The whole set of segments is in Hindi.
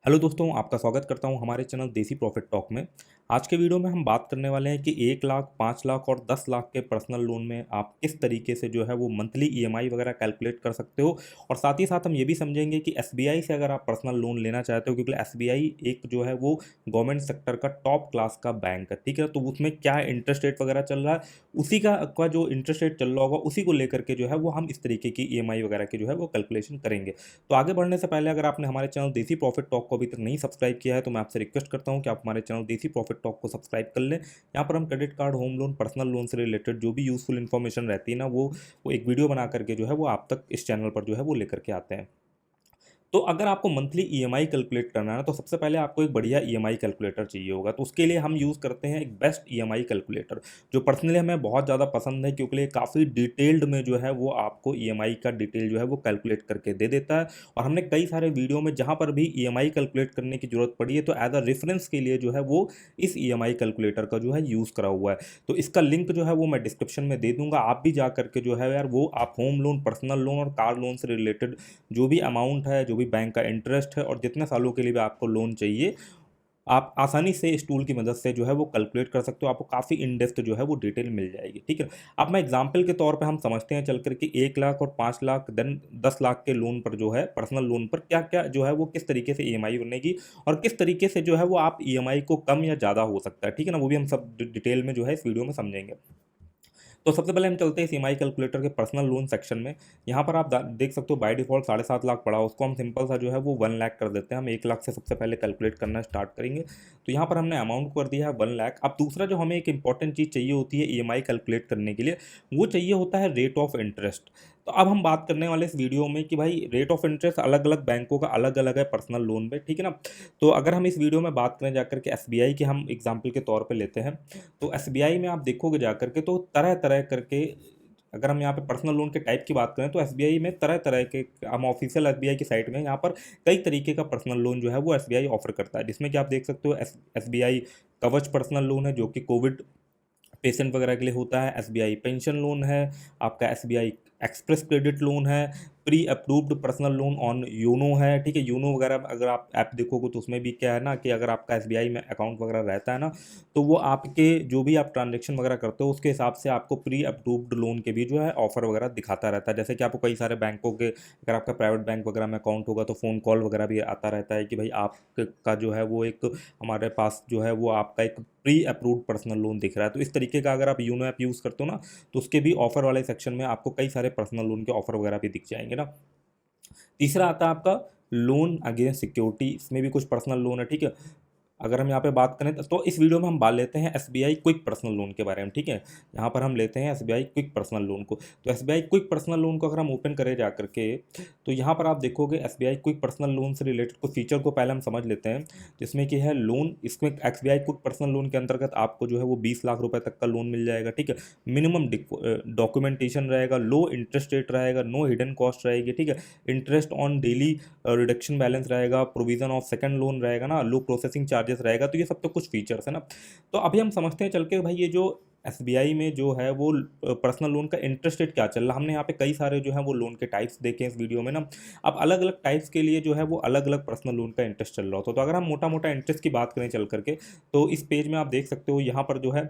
हेलो दोस्तों, आपका स्वागत करता हूं हमारे चैनल देसी प्रॉफिट टॉक में। आज के वीडियो में हम बात करने वाले हैं कि 1 लाख, 5 लाख और 10 लाख के पर्सनल लोन में आप किस तरीके से जो है वो मंथली ईएमआई वगैरह कैलकुलेट कर सकते हो। और साथ ही साथ हम ये भी समझेंगे कि एसबीआई से अगर आप पर्सनल लोन लेना चाहते हो, क्योंकि एसबीआई एक जो है वो गवर्नमेंट सेक्टर का टॉप क्लास का बैंक है, ठीक है। तो उसमें क्या इंटरेस्ट रेट वगैरह चल रहा है, उसी का जो इंटरेस्ट रेट चल रहा होगा उसी को लेकर के जो है वो हम इस तरीके की ईएमआई वगैरह की जो है वो कैलकुलेशन करेंगे। तो आगे बढ़ने से पहले अगर आपने हमारे चैनल देसी प्रॉफिट टॉक को अभी तक नहीं सब्सक्राइब किया है तो मैं आपसे रिक्वेस्ट करता हूं कि आप हमारे चैनल देसी प्रॉफिट टॉक को सब्सक्राइब कर लें। यहाँ पर हम credit card, home loan, personal loan से रिलेटेड जो भी यूजफुल इन्फॉर्मेशन रहती है ना, वो एक वीडियो बना करके जो है वो आप तक इस चैनल पर जो है वो लेकर के आते हैं। तो अगर आपको मंथली ईएमआई कैलकुलेट करना है ना, तो सबसे पहले आपको एक बढ़िया ईएमआई कैलकुलेटर चाहिए होगा। तो उसके लिए हम यूज़ करते हैं एक बेस्ट ईएमआई कैलकुलेटर, जो पर्सनली हमें बहुत ज़्यादा पसंद है, क्योंकि ये काफ़ी डिटेल्ड में जो है वो आपको ईएमआई का डिटेल जो है वो कैलकुलेट करके दे देता है। और हमने कई सारे वीडियो में जहाँ पर भी ईएमआई कैलकुलेट करने की ज़रूरत पड़ी है, तो एज अ रेफरेंस के लिए जो है वो इस ईएमआई कैलकुलेटर का जो है यूज़ करा हुआ है। तो इसका लिंक जो है वो मैं डिस्क्रिप्शन में दे दूंगा, आप भी जा करके जो है यार वो आप होम लोन, पर्सनल लोन और कार लोन से रिलेटेड जो भी अमाउंट है, जो भी बैंक का इंटरेस्ट है और जितने सालों के लिए भी आपको लोन चाहिए, आप आसानी से इस टूल की मदद से जो है वो कैलकुलेट कर सकते हो। आपको काफ़ी इन डेप्थ जो है वो डिटेल मिल जाएगी, ठीक है। अब मैं एग्जांपल के तौर पे हम समझते हैं चल कर के 1 लाख और 5 लाख देन 10 लाख के लोन पर जो है, पर्सनल लोन पर क्या-क्या जो है वो किस तरीके से ईएमआई बनेगी और किस तरीके से जो है वो आप ईएमआई को कम या ज़्यादा हो सकता है, ठीक है ना? वो भी हम सब डिटेल में जो है इस वीडियो में समझेंगे। तो सबसे पहले हम चलते हैं इस ईएमआई कैलकुलेटर के पर्सनल लोन सेक्शन में। यहाँ पर आप देख सकते हो बाय डिफ़ॉल्ट 7.5 लाख पड़ा, उसको हम सिंपल सा जो है वो 1 लाख कर देते हैं। हम 1 लाख से सबसे पहले कैलकुलेट करना स्टार्ट करेंगे। तो यहाँ पर हमने अमाउंट कर दिया है 1 लाख। अब दूसरा जो हमें एक इंपॉर्टेंट चीज़ चाहिए होती है ईएमआई कैलकुलेट करने के लिए, वो चाहिए होता है रेट ऑफ इंटरेस्ट। तो अब हम बात करने वाले इस वीडियो में कि भाई रेट ऑफ इंटरेस्ट अलग-अलग बैंकों का अलग-अलग है पर्सनल लोन पे, ठीक है ना? तो अगर हम इस वीडियो में बात करें जाकर के एसबीआई के, हम एग्जांपल के तौर पे लेते हैं। तो एसबीआई में आप देखोगे जाकर के तो तरह-तरह करके, अगर हम यहाँ पे पर्सनल लोन के टाइप की बात करें तो एसबीआई में तरह-तरह के, हम ऑफिशियल एसबीआई की साइट में यहाँ पर कई तरीके का पर्सनल लोन जो है वो एसबीआई ऑफर करता है, जिसमें कि आप देख सकते हो एसबीआई कवच पर्सनल लोन है जो कि कोविड पेशेंट वगैरह के लिए होता है, एसबीआई पेंशन लोन है, आपका एसबीआई एक्सप्रेस क्रेडिट लोन है, pre approved personal loan on YONO है, ठीक है। यूनो वगैरह अगर आप ऐप देखोगे तो उसमें भी क्या है ना कि अगर आपका एसबीआई में अकाउंट वगैरह रहता है ना, तो वो आपके जो भी आप ट्रांजेक्शन वगैरह करते हो उसके हिसाब से आपको प्री अप्रूव्ड लोन के भी जो है ऑफर वगैरह दिखाता रहता है। जैसे कि आपको कई सारे बैंकों के, अगर आपका प्राइवेट बैंक वगैरह में अकाउंट होगा तो फ़ोन कॉल वगैरह भी आता रहता है कि भाई आपका जो है वो एक, हमारे पास जो है वो आपका एक प्री अप्रूव्ड पर्सनल लोन दिख रहा है। तो इस तरीके का अगर आप यूनो ऐप यूज़ करते हो ना, तो उसके भी ऑफर वाले सेक्शन में आपको कई सारे पर्सनल लोन के ऑफर वगैरह भी दिख जाएंगे ना। तीसरा आता है आपका लोन अगेंस्ट सिक्योरिटी, इसमें भी कुछ पर्सनल लोन है, ठीक है। अगर हम यहाँ पे बात करें तो इस वीडियो में हम बात लेते हैं एसबीआई क्विक पर्सनल लोन के बारे में, ठीक है। यहाँ पर हम लेते हैं एसबीआई क्विक पर्सनल लोन को। तो एसबीआई क्विक पर्सनल लोन को अगर हम ओपन करें जा करके, तो यहाँ पर आप देखोगे एसबीआई क्विक पर्सनल लोन से रिलेटेड कुछ फीचर को पहले हम समझ लेते हैं, जिसमें कि है लोन। इसमें एसबीआई क्विक पर्सनल लोन के अंतर्गत आपको जो है वो 20 लाख रुपए तक का लोन मिल जाएगा, ठीक है। मिनिमम डॉक्यूमेंटेशन रहेगा, लो इंटरेस्ट रेट रहेगा, नो हिडन कॉस्ट रहेगी, ठीक है। Interest on daily reduction balance रहेगा, प्रोविजन ऑफ सेकंड लोन रहेगा ना, लो प्रोसेसिंग चार्जेस रहेगा। तो ये सब तो कुछ फीचर्स है ना। तो अभी हम समझते हैं चल के भाई ये जो एसबीआई में जो है वो पर्सनल लोन का इंटरेस्ट रेट क्या चल रहा है। हमने यहाँ पे कई सारे जो है वो लोन के टाइप्स देखे हैं इस वीडियो में ना। अब अलग अलग टाइप्स के लिए जो है वो अलग अलग पर्सनल लोन का इंटरेस्ट चल रहा होता है। तो अगर हम मोटा मोटा इंटरेस्ट की बात करें चल करके, तो इस पेज में आप देख सकते हो यहाँ पर जो है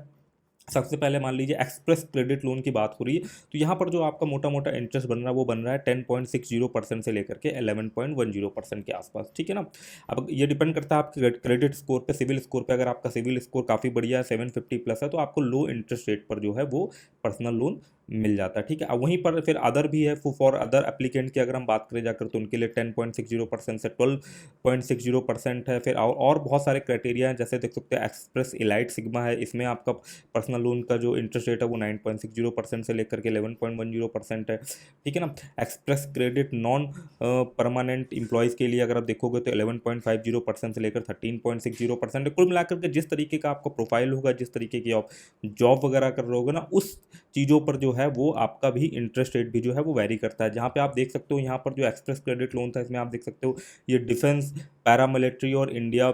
सबसे पहले मान लीजिए एक्सप्रेस क्रेडिट लोन की बात हो रही है। तो यहाँ पर जो आपका मोटा मोटा इंटरेस्ट बन रहा है वो बन रहा है 10.60% से लेकर के 11.10% के आसपास, ठीक है ना। अब ये डिपेंड करता है आपके क्रेडिट स्कोर पे, सिविल स्कोर पे। अगर आपका सिविल स्कोर काफ़ी बढ़िया है, 750 प्लस है, तो आपको लो इंटरेस्ट रेट पर जो है वो पर्सनल लोन मिल जाता है, ठीक है। अब वहीं पर फिर अदर भी है, फॉर अदर एप्लीकेंट की अगर हम बात करें जाकर, तो उनके लिए 10.60% से 12.60% है। फिर और बहुत सारे क्राइटेरिया हैं, जैसे देख सकते हैं एक्सप्रेस इलाइट सिग्मा है, इसमें आपका पर्सनल लोन का जो इंटरेस्ट रेट है वो 9.60% से लेकर के 11.10% है, ठीक है ना। Express credit non permanent employees के लिए अगर आप देखोगे तो 11.50% से लेकर 13.60% है। कुल मिलाकर के जिस तरीके का आपका प्रोफाइल होगा, जिस तरीके की आप जॉब वगैरह कर रहे होगे ना, उस चीज़ों पर जो है वो आपका भी इंटरेस्ट रेट भी जो है वो वैरी करता है। जहाँ पे आप देख सकते हो यहाँ पर जो एक्सप्रेस क्रेडिट लोन था, इसमें आप देख सकते हो ये डिफेंस, पैरामिलिट्री और इंडिया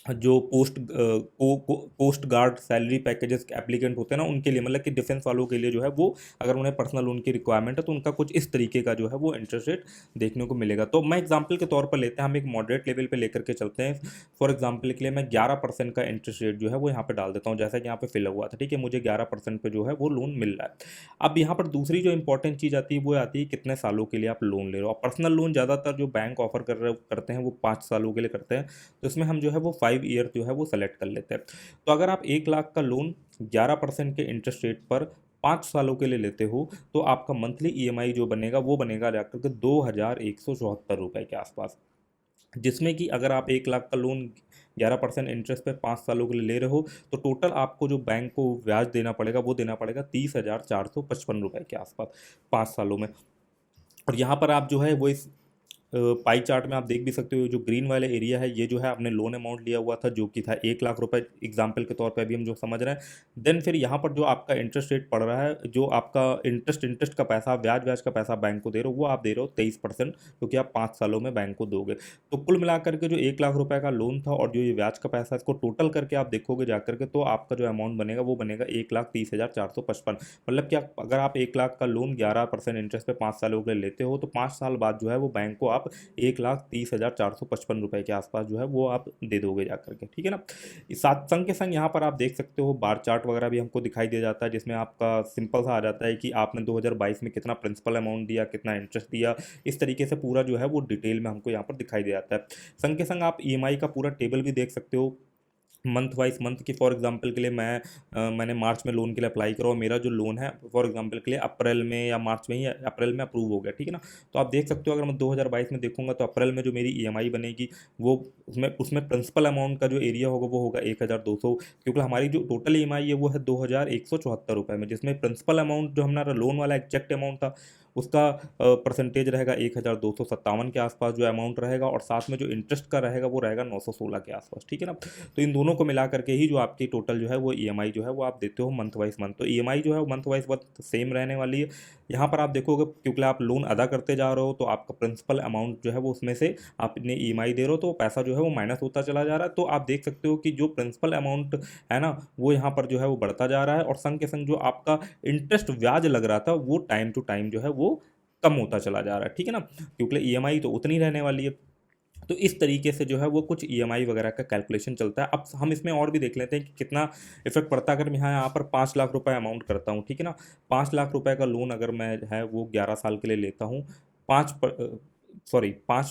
जो पोस्ट गार्ड सैलरी पैकेजेस के एप्लीकेंट होते हैं ना, उनके लिए, मतलब कि डिफेंस वालों के लिए जो है वो, अगर उन्हें पर्सनल लोन की रिक्वायरमेंट है तो उनका कुछ इस तरीके का जो है वो इंटरेस्ट रेट देखने को मिलेगा। तो मैं एग्जांपल के तौर पर लेते हैं, हम एक मॉडरेट लेवल पे लेकर के चलते हैं। फॉर एग्जांपल के लिए मैं 11% का इंटरेस्ट रेट जो है वो यहाँ पे डाल देता हूँ, जैसा कि यहाँ पे फिल हुआ था, ठीक है, मुझे 11% पे जो है वो लोन मिल रहा है। अब यहाँ पर दूसरी जो इंपॉर्टेंट चीज़ आती है वो आती है कितने सालों के लिए आप लोन ले रहे हो। और पर्सनल लोन ज़्यादातर जो बैंक ऑफर करते हैं वो 5 सालों के लिए करते हैं, तो इसमें हम जो है वो 5 ईयर जो है वो सेलेक्ट कर लेते हैं। तो अगर आप 1 लाख का लोन 11% के इंटरेस्ट रेट पर 5 सालों के लिए लेते हो, तो आपका मंथली ईएमआई जो बनेगा वो बनेगा जाकर के 2,174 रुपये के आसपास। जिसमें कि अगर आप 1 लाख का लोन 11% इंटरेस्ट पे 5 सालों के लिए ले रहे हो, तो टोटल आपको जो बैंक को ब्याज देना पड़ेगा वो देना पड़ेगा 30,455 रुपये के आसपास 5 सालों में। और यहाँ पर आप जो है वो इस पाई चार्ट में आप देख भी सकते हो, जो ग्रीन वाला एरिया है ये जो है आपने लोन अमाउंट लिया हुआ था जो कि था 1 लाख रुपए, एग्जाम्पल के तौर पे अभी हम जो समझ रहे हैं। देन फिर यहाँ पर जो आपका इंटरेस्ट रेट पड़ रहा है, जो आपका इंटरेस्ट का पैसा, ब्याज ब्याज का पैसा बैंक को दे रहे हो, वो आप दे रहे हो 23%, क्योंकि आप 5 सालों में बैंक को दोगे। तो कुल मिलाकर के जो 1 लाख रुपए का लोन था और जो ये ब्याज का पैसा, इसको टोटल करके आप देखोगे जाकर के, तो आपका जो अमाउंट बनेगा वो बनेगा 1,30,455। मतलब कि अगर आप 1 लाख का लोन 11% इंटरेस्ट पे 5 सालों के लिए लेते हो, तो 5 साल बाद जो है वो बैंक को आप 1,30,455 रुपये के आसपास जो है वो आप दे दोगे जा करके, ठीक है ना। इस साथ संग के संग यहाँ पर आप देख सकते हो बार चार्ट वगैरह भी हमको दिखाई दे जाता है, जिसमें आपका सिंपल सा आ जाता है कि आपने 2022 में कितना प्रिंसिपल अमाउंट दिया, कितना इंटरेस्ट दिया, इस तरीके से पूरा जो है वो डिटेल में हमको यहाँ पर दिखाई दे जाता है। संग के संग आप ईएमआई का पूरा टेबल भी देख सकते हो मंथ वाइज मंथ की। फॉर एग्जांपल के लिए मैंने मार्च में लोन के लिए अप्लाई करा और मेरा जो लोन है फॉर एग्जांपल के लिए अप्रैल में या मार्च में ही, अप्रैल में अप्रूव हो गया, ठीक है ना। तो आप देख सकते हो अगर मैं 2022 में देखूंगा तो अप्रैल में जो मेरी ईएमआई बनेगी वो, उसमें उसमें प्रिंसिपल अमाउंट का जो एरिया होगा वो होगा 1,200, क्योंकि हमारी जो टोटल ईएमआई है वो है 2,174 रुपये में, जिसमें प्रिंसिपल अमाउंट जो हमारा लोन वाला एग्जैक्ट अमाउंट था उसका परसेंटेज रहेगा 1,257 के आसपास जो अमाउंट रहेगा, और साथ में जो इंटरेस्ट का रहेगा वो रहेगा 916 के आसपास, ठीक है ना। तो इन दोनों को मिला करके ही जो आपकी टोटल जो है वो ईएमआई जो है वो आप देते हो मंथ वाइज मंथ। तो ईएमआई जो है मंथ वाइज मंथ सेम रहने वाली है। यहाँ पर आप देखोगे क्योंकि आप लोन अदा करते जा रहे हो, तो आपका प्रिंसिपल अमाउंट जो है वो उसमें से आपने ईएमआई दे रहे हो, तो पैसा जो है वो माइनस होता चला जा रहा है। तो आप देख सकते हो कि जो प्रिंसिपल अमाउंट है ना वो यहाँ पर जो है वो बढ़ता जा रहा है, और संग के संग जो आपका इंटरेस्ट ब्याज लग रहा था वो टाइम टू टाइम जो है वो कम होता चला जा रहा है, ठीक है ना, क्योंकि ईएमआई तो उतनी रहने वाली है। तो इस तरीके से जो है वो कुछ ईएमआई वगैरह का कैलकुलेशन चलता है। अब हम इसमें और भी देख लेते हैं कि कितना इफेक्ट पड़ता है अगर मैं यहाँ पर 5 लाख रुपए अमाउंट करता हूँ, ठीक है ना। 5 लाख रुपए का लोन अगर मैं है वो 11 साल के लिए लेता हूँ, 5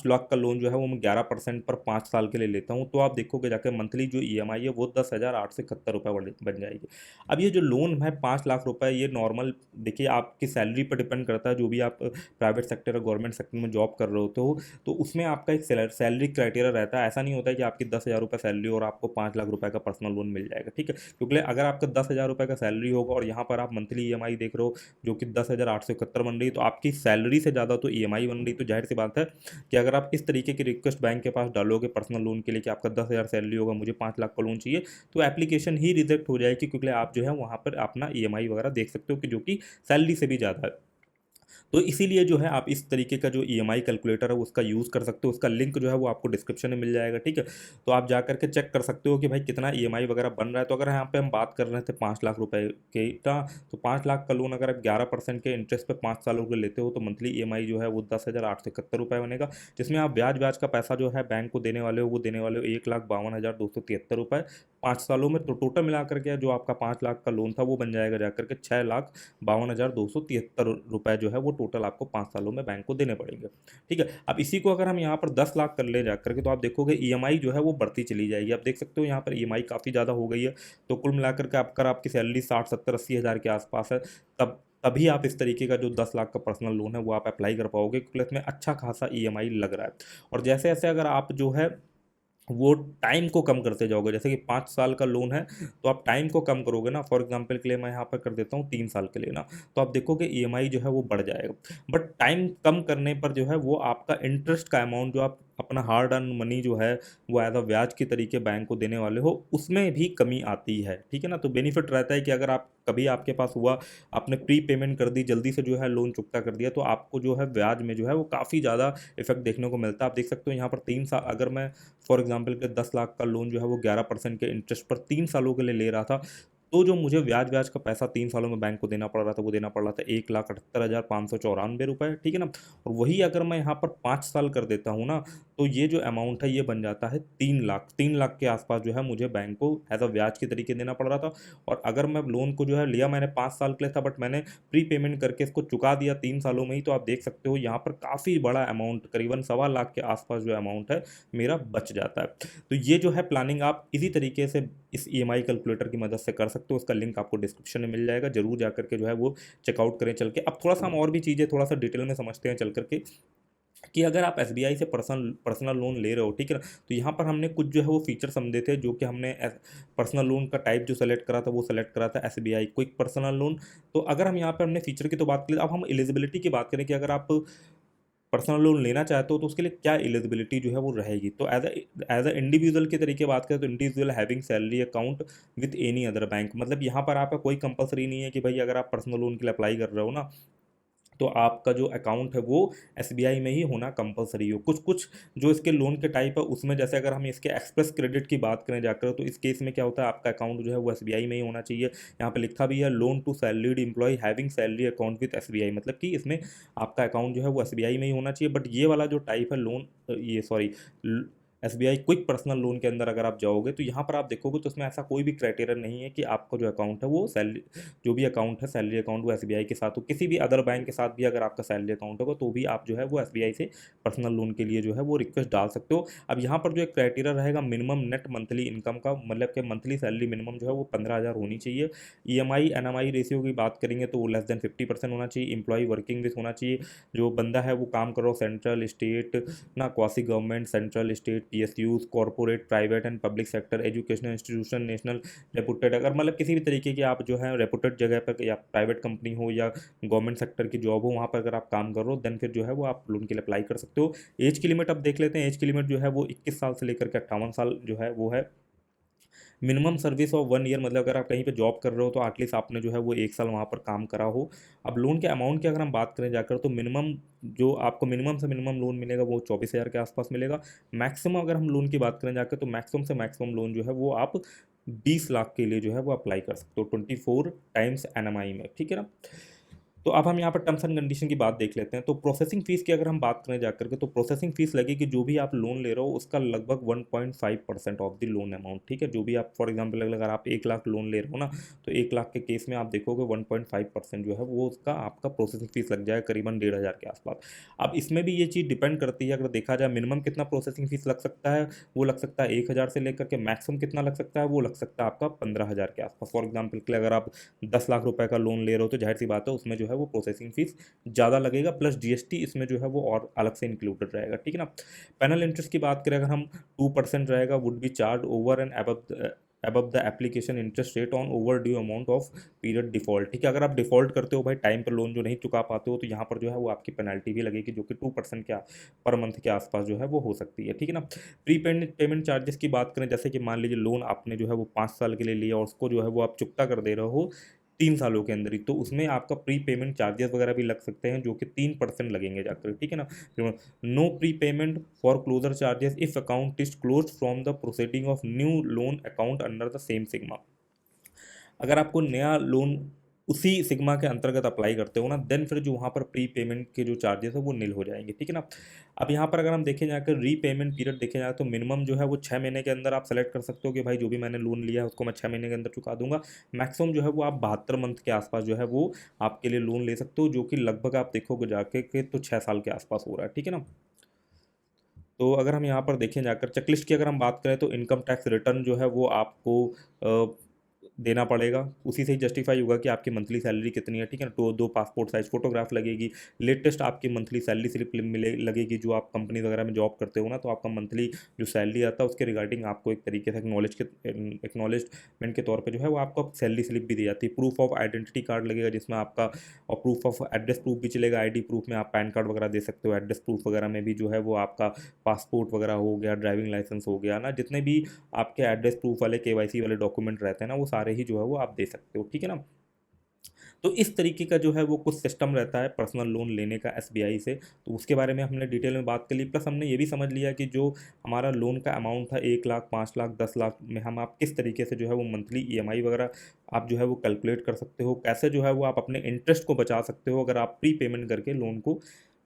लाख का लोन जो है वो मैं 11% पर 5 साल के लिए लेता हूँ, तो आप देखोगे जाकर मंथली जो ईएमआई है वो 10,871 रुपये बन जाएगी। अब ये जो लोन है 5 लाख रुपए, ये नॉर्मल, देखिए आपकी सैलरी पर डिपेंड करता है, जो भी आप प्राइवेट सेक्टर और गवर्नमेंट सेक्टर में जॉब कर रहे होते हो, तो उसमें आपका एक सैलरी क्राइटेरिया रहता है। ऐसा नहीं होता है कि आपकी 10,000 रुपये सैलरी और आपको 5 लाख रुपए का पर्सनल लोन मिल जाएगा, ठीक है। क्योंकि अगर आपका 10,000 रुपये का सैलरी होगा और यहाँ पर आप मंथली ईएमआई देख रहे हो जो कि 10,871 बन रही है, तो आपकी सैलरी से ज़्यादा तो ईएमआई बन रही, तो जाहिर सी बात है कि अगर आप इस तरीके की रिक्वेस्ट बैंक के पास डालोगे पर्सनल लोन के लिए कि आपका 10,000 सैलरी होगा, मुझे 5 लाख का लोन चाहिए, तो एप्लीकेशन ही रिजेक्ट हो जाएगी, क्योंकि आप जो है वहाँ पर अपना ईएमआई वगैरह देख सकते हो कि जो कि सैलरी से भी ज़्यादा है। तो इसीलिए जो है आप इस तरीके का जो ईएमआई कैलकुलेटर है उसका यूज़ कर सकते हो, उसका लिंक जो है वो आपको डिस्क्रिप्शन में मिल जाएगा, ठीक है। तो आप जा करके चेक कर सकते हो कि भाई कितना ईएमआई वगैरह बन रहा है। तो अगर यहाँ पे हम बात कर रहे थे 5 लाख रुपए के का, तो 5 लाख का लोन अगर आप 11% के इंटरेस्ट पे 5 सालों के लेते हो, तो मंथली ईएमआई जो है वो 10,871 रुपये बनेगा, जिसमें आप ब्याज ब्याज का पैसा जो है बैंक को देने वाले हो वो देने वाले हो 1,52,273 रुपये 5 सालों में। तो टोटल मिला करके जो आपका 5 लाख का लोन था वो बन जाएगा जाकर के 6,52,273 रुपये जो है वो टोटल आपको 5 सालों में बैंक को देने पड़ेंगे, ठीक है। अब इसी को अगर हम यहाँ पर 10 लाख कर ले जा करके, तो आप देखोगे ईएमआई जो है वो बढ़ती चली जाएगी। आप देख सकते हो यहाँ पर ईएमआई काफ़ी ज़्यादा हो गई है। तो कुल मिलाकर के अगर आपकी सैलरी 60, 70, 80 हज़ार के आसपास है, तब तभी आप इस तरीके का जो 10 लाख का पर्सनल लोन है वो आप अप्लाई कर पाओगे, क्योंकि इसमें अच्छा खासा ईएमआई लग रहा है। और जैसे जैसे अगर आप जो है वो टाइम को कम करते जाओगे, जैसे कि 5 साल का लोन है तो आप टाइम को कम करोगे ना, फॉर एग्जांपल के लिए मैं यहाँ पर कर देता हूँ 3 साल के लिए ना, तो आप देखोगे ईएमआई जो है वो बढ़ जाएगा। बट टाइम कम करने पर जो है वो आपका इंटरेस्ट का अमाउंट जो आप अपना हार्ड अर्न मनी जो है वो एज अ ब्याज के तरीके बैंक को देने वाले हो, उसमें भी कमी आती है। ठीक है ना, तो बेनिफिट रहता है कि अगर आप कभी आपके पास हुआ, आपने प्री पेमेंट कर दी, जल्दी से जो है लोन चुकता कर दिया, तो आपको जो है ब्याज में जो है वो काफ़ी ज़्यादा इफेक्ट देखने को मिलता है। आप देख सकते हो यहाँ पर 3 साल, अगर मैं फॉर एग्जांपल के 10 लाख का लोन जो है वो 11% के इंटरेस्ट पर 3 सालों के लिए ले रहा था, तो जो मुझे ब्याज ब्याज का पैसा 3 सालों में बैंक को देना पड़ रहा था, वो देना पड़ रहा था 1,78,594 रुपये। ठीक है ना, और वही अगर मैं यहाँ पर 5 साल कर देता हूँ ना, तो ये जो अमाउंट है ये बन जाता है 3 लाख। 3 लाख के आसपास जो है मुझे बैंक को एज अ ब्याज के तरीके देना पड़ रहा था। और अगर मैं लोन को जो है लिया मैंने 5 साल के लिए था, बट मैंने प्री पेमेंट करके इसको चुका दिया 3 सालों में ही, तो आप देख सकते हो यहाँ पर काफ़ी बड़ा अमाउंट, करीबन 1.25 लाख के आसपास जो अमाउंट है मेरा बच जाता है। तो ये जो है प्लानिंग आप इसी तरीके से इस ईएमआई कैलकुलेटर की मदद से कर सकते हो। उसका लिंक आपको डिस्क्रिप्शन में मिल जाएगा, जरूर जा करके जो है वो चेकआउट करें चल के। अब थोड़ा सा हम और भी चीज़ें थोड़ा सा डिटेल में समझते हैं चल करके, कि अगर आप एसबीआई से पर्सनल लोन ले रहे हो, ठीक है ना, तो यहाँ पर हमने कुछ जो है वो फीचर समझे थे, जो कि हमने पर्सनल लोन का टाइप जो सेलेक्ट करा था वो सेलेक्ट करा था एसबीआई क्विक पर्सनल लोन। तो अगर हम यहाँ पर हमने फीचर की तो बात करें, अब हम एलिजिबिलिटी की बात करें कि अगर आप पर्सनल लोन लेना चाहते हो तो उसके लिए क्या एलिजिबिलिटी जो है वो रहेगी। तो एज अ इंडिविजुअल के तरीके बात करें तो individual having salary account with any other bank, मतलब यहाँ पर आपका कोई कंपलसरी नहीं है कि भाई अगर आप पर्सनल लोन के लिए अप्लाई कर रहे हो ना, तो आपका जो अकाउंट है वो एसबीआई में ही होना कंपलसरी हो। कुछ कुछ जो इसके लोन के टाइप है उसमें, जैसे अगर हम इसके एक्सप्रेस क्रेडिट की बात करें जाकर, तो इस केस में क्या होता है, आपका अकाउंट जो है वो एसबीआई में ही होना चाहिए। यहाँ पे लिखा भी है loan to salaried employ having salary account with SBI, मतलब कि इसमें आपका अकाउंट जो है वो एसबीआई में ही होना चाहिए। बट ये वाला जो टाइप है लोन, ये sorry, SBI quick personal loan के अंदर अगर आप जाओगे तो यहाँ पर आप देखोगे तो उसमें ऐसा कोई भी क्राइटेरिया नहीं है कि आपका जो अकाउंट है वो सैलरी, जो भी अकाउंट है सैलरी अकाउंट, वो एसबीआई के साथ हो। किसी भी अदर बैंक के साथ भी अगर आपका सैलरी अकाउंट होगा तो भी आप जो है वो एसबीआई से पर्सनल लोन के लिए जो है वो रिक्वेस्ट डाल सकते हो। अब यहाँ पर जो एक क्राइटेरिया रहेगा मिनिमम नेट मंथली इनकम का, मतलब कि मंथली सैलरी मिनिमम जो है वो 15,000 होनी चाहिए। ईएमआई एनएमआई रेशियो की बात करेंगे तो वो लेस देन 50% होना चाहिए। एम्प्लॉय वर्किंग विथ होना चाहिए, जो बंदा है वो काम कर रहा हो सेंट्रल स्टेट ना, quasi government, central state, PSUs, corporate, private and public sector, educational institution, national reputed, अगर मतलब किसी भी तरीके की आप जो है रेपुटेड जगह पर, या प्राइवेट कंपनी हो या गवर्नमेंट सेक्टर की जॉब हो, वहाँ पर अगर आप काम कर रहे हो, देन फिर जो है वो आप लोन के लिए अप्लाई कर सकते हो। एज की लिमिट अब देख लेते हैं। एज की लिमिट जो है वो 21 साल से लेकर के 58 साल जो है वो है। मिनिमम सर्विस ऑफ 1 ईयर, मतलब अगर आप कहीं पे जॉब कर रहे हो तो एटलीस्ट आपने जो है वो 1 साल वहाँ पर काम करा हो। अब लोन के अमाउंट की अगर हम बात करें जाकर, तो मिनिमम जो आपको मिनिमम से मिनिमम लोन मिलेगा वो 24,000 के आसपास मिलेगा। मैक्सिमम अगर हम लोन की बात करें जाकर, तो मैक्सिमम से मैक्सिमम लोन जो है वो आप 20 लाख के लिए जो है वो अप्लाई कर सकते हो 24 टाइम्स एनएमआई में। ठीक है ना, तो अब हम यहाँ पर टर्म्स एंड कंडीशन की बात देख लेते हैं। तो प्रोसेसिंग फीस की अगर हम बात करें जाकर के, तो प्रोसेसिंग फीस लगेगी जो भी आप लोन ले रहे हो उसका लगभग 1.5% ऑफ द लोन अमाउंट। ठीक है, जो भी आप फॉर एग्जांपल अगर आप 1 लाख लोन ले रहे हो ना, तो 1 लाख के केस में आप देखोगे 1.5% जो है वो उसका आपका प्रोसेसिंग फीस लग जाएगा करीबन 1,500 के आसपास। अब इसमें भी ये चीज़ डिपेंड करती है, अगर देखा जाए मिनिमम कितना प्रोसेसिंग फीस लग सकता है, वो लग सकता है 1,000 से लेकर के मैक्सिमम कितना लग सकता है, वो लग सकता है आपका 15,000 के आसपास। फॉर एग्जाम्पल के लिए अगर आप 10 लाख रुपए का लोन ले रहे हो तो जाहिर सी बात है उसमें जो है वो प्रोसेसिंग फीस ज़्यादा लगेगा, प्लस जीएसटी इसमें जो है वो और अलग से इंक्लूडेड रहेगा। ठीक है ना, पैनल इंटरेस्ट की बात करें अगर हम, 2% रहेगा, would be charge over and above the application interest rate on over due amount of period default. ठीक है, अगर आप डिफॉल्ट करते हो भाई, टाइम पर लोन जो नहीं चुका पाते हो, तो यहाँ पर जो है वो आपकी पेनल्टी भी लगेगी, जो कि 2% के पर मंथ के आसपास जो है वो हो सकती है। ठीक है ना, प्री पेमेंट चार्जेस की बात करें, जैसे कि मान लीजिए लोन आपने जो है वो 5 साल के लिए लिया और उसको जो है वो आप चुकता कर दे रहे हो 3 सालों के अंदर ही, तो उसमें आपका प्री पेमेंट चार्जेस वगैरह भी लग सकते हैं, जो कि 3% लगेंगे जाकर। ठीक है ना, no pre payment for closure charges if account is close from the proceeding of new loan account under the same sigma. अगर आपको नया लोन उसी सिग्मा के अंतर्गत अप्लाई करते हो ना, देन फिर जो वहाँ पर प्री पेमेंट के जो चार्जेस है वो नील हो जाएंगे। ठीक है ना, अब यहाँ पर अगर हम देखें जाकर रीपेमेंट पीरियड देखे जाए तो मिनिमम जो है वो 6 महीने के अंदर आप सेलेक्ट कर सकते हो कि भाई जो भी मैंने लोन लिया है उसको मैं 6 महीने के अंदर चुका दूंगा। मैक्सिमम जो है वो आप 72 मंथ के आसपास जो है वो आपके लिए लोन ले सकते हो, जो कि लगभग आप देखोगे जाके के तो 6 साल के आसपास हो रहा है। ठीक है ना, तो अगर हम यहाँ पर देखें जाकर चेकलिस्ट की अगर हम बात करें, तो इनकम टैक्स रिटर्न जो है वो आपको देना पड़ेगा, उसी से ही जस्टिफाई होगा कि आपकी मंथली सैलरी कितनी है, ठीक है ना। तो 2 पासपोर्ट साइज फोटोग्राफ लगेगी, लेटेस्ट आपकी मंथली सैलरी स्लिप मिले लगेगी, जो आप कंपनी वगैरह में जॉब करते हो ना, तो आपका मंथली जो सैलरी आता है उसके रिगार्डिंग आपको एक तरीके से एक्नॉलेजमेंट के तौर पे जो है वो आपको सैलरी स्लिप भी दी जाती है। प्रूफ ऑफ आइडेंटिटी कार्ड लगेगा जिसमें आपका, और प्रूफ ऑफ एड्रेस प्रूफ भी चलेगा, आईडी प्रूफ में आप पैन कार्ड वगैरह दे सकते हो, एड्रेस प्रूफ वगैरह में भी जो है वो आपका पासपोर्ट वगैरह हो गया, ड्राइविंग लाइसेंस हो गया ना, जितने भी आपके एड्रेस प्रूफ वाले केवाईसी वाले डॉक्यूमेंट रहते हैं ना, वो सारे ही जो है वो आप दे सकते हो, ठीक है ना। तो इस तरीके का जो है वो कुछ सिस्टम रहता है पर्सनल लोन लेने का एसबीआई से, तो उसके बारे में हमने डिटेल में बात कर ली। प्लस हमने ये भी समझ लिया कि जो हमारा लोन का अमाउंट था 1 लाख, 5 लाख, 10 लाख में हम आप किस तरीके से जो है वो मंथली ईएमआई वगैरह आप जो है वो कैलकुलेट कर सकते हो, कैसे जो है वो आप अपने इंटरेस्ट को बचा सकते हो अगर आप प्री पेमेंट करके लोन को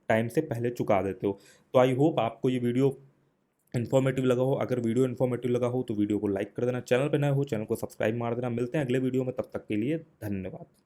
टाइम से पहले चुका देते हो। तो आई होप आपको ये वीडियो इन्फॉर्मेटिव लगा हो। अगर वीडियो इन्फॉर्मेटिव लगा हो तो वीडियो को लाइक कर देना, चैनल पर नए हो चैनल को सब्सक्राइब मार देना। मिलते हैं अगले वीडियो में, तब तक के लिए धन्यवाद।